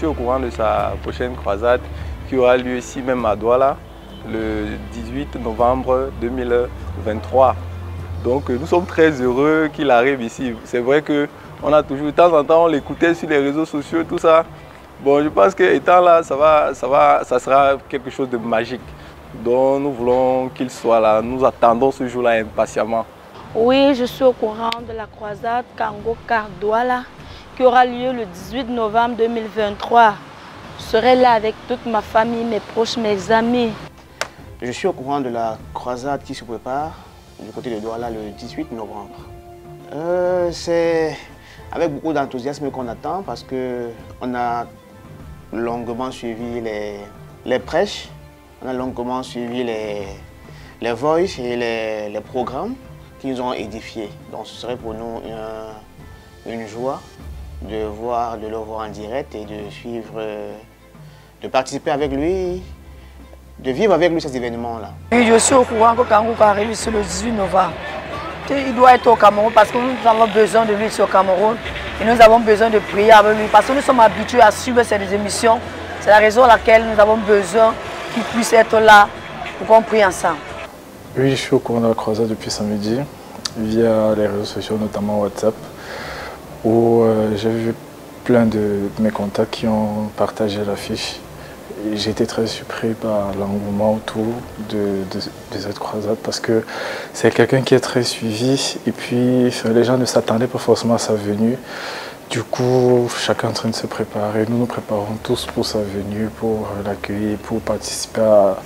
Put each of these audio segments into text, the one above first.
suis au courant de sa prochaine croisade qui aura lieu ici même à Douala le 18 novembre 2023. Donc nous sommes très heureux qu'il arrive ici. C'est vrai qu'on a toujours, de temps en temps, on l'écoutait sur les réseaux sociaux, tout ça. Bon, je pense qu'étant là, ça sera quelque chose de magique. Donc nous voulons qu'il soit là. Nous attendons ce jour-là impatiemment. Oui, je suis au courant de la croisade Kango-Car Douala qui aura lieu le 18 novembre 2023. Je serai là avec toute ma famille, mes proches, mes amis. Je suis au courant de la croisade qui se prépare du côté de Douala le 18 novembre. C'est avec beaucoup d'enthousiasme qu'on attend parce qu'on a longuement suivi les prêches, on a longuement suivi les voices et les programmes qui nous ont édifiés. Donc ce serait pour nous une joie de le voir en direct et de suivre, de participer avec lui, de vivre avec lui ces événements-là. Oui, je suis au courant que Kango arrive sur le 18 novembre. Il doit être au Cameroun parce que nous avons besoin de lui ici au Cameroun et nous avons besoin de prier avec lui parce que nous sommes habitués à suivre ces émissions. C'est la raison pour laquelle nous avons besoin qu'il puisse être là pour qu'on prie ensemble. Oui, je suis au courant de la croisade depuis samedi via les réseaux sociaux, notamment WhatsApp, où j'ai vu plein de mes contacts qui ont partagé l'affiche. J'ai été très surpris par l'engouement autour de cette croisade parce que c'est quelqu'un qui est très suivi et puis les gens ne s'attendaient pas forcément à sa venue. Du coup, chacun est en train de se préparer. Nous nous préparons tous pour sa venue, pour l'accueillir, pour participer à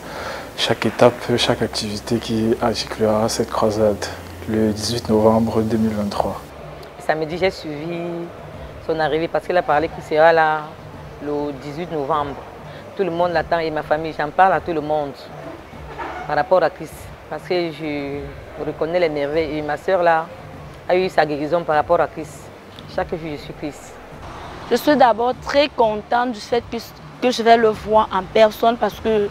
chaque étape, chaque activité qui articulera cette croisade le 18 novembre 2023. Samedi, j'ai suivi son arrivée parce qu'il a parlé qu'il sera là le 18 novembre. Tout le monde l'attend et ma famille, j'en parle à tout le monde par rapport à Christ. Parce que je reconnais les merveilles et ma soeur là a eu sa guérison par rapport à Christ. Chaque jour, je suis Christ. Je suis d'abord très contente du fait que je vais le voir en personne parce que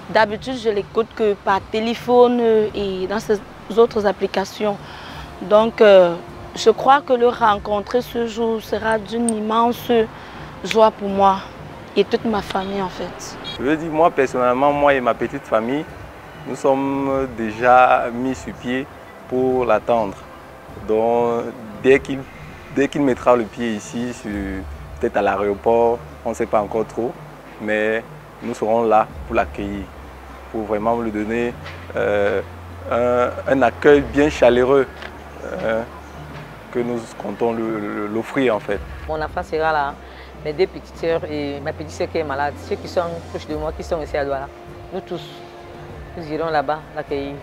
d'habitude, je l'écoute que par téléphone et dans ces autres applications. Donc, je crois que le rencontrer ce jour sera d'une immense joie pour moi et toute ma famille en fait. Je veux dire, moi personnellement, moi et ma petite famille, nous sommes déjà mis sur pied pour l'attendre. Donc, dès qu'il mettra le pied ici, peut-être à l'aéroport, on ne sait pas encore trop, mais nous serons là pour l'accueillir, pour vraiment lui donner un accueil bien chaleureux que nous comptons l'offrir en fait. Mon enfant sera là, mes deux petites sœurs et ma petite sœur qui est malade, ceux qui sont proches de moi, qui sont ici à Douala. Nous tous, nous irons là-bas l'accueillir.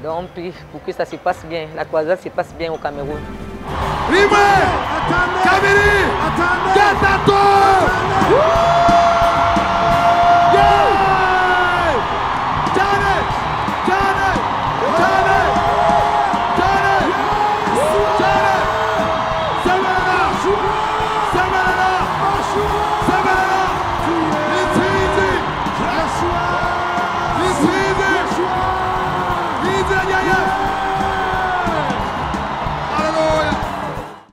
Donc on prie pour que ça se passe bien, la croisade se passe bien au Cameroun. Attendez!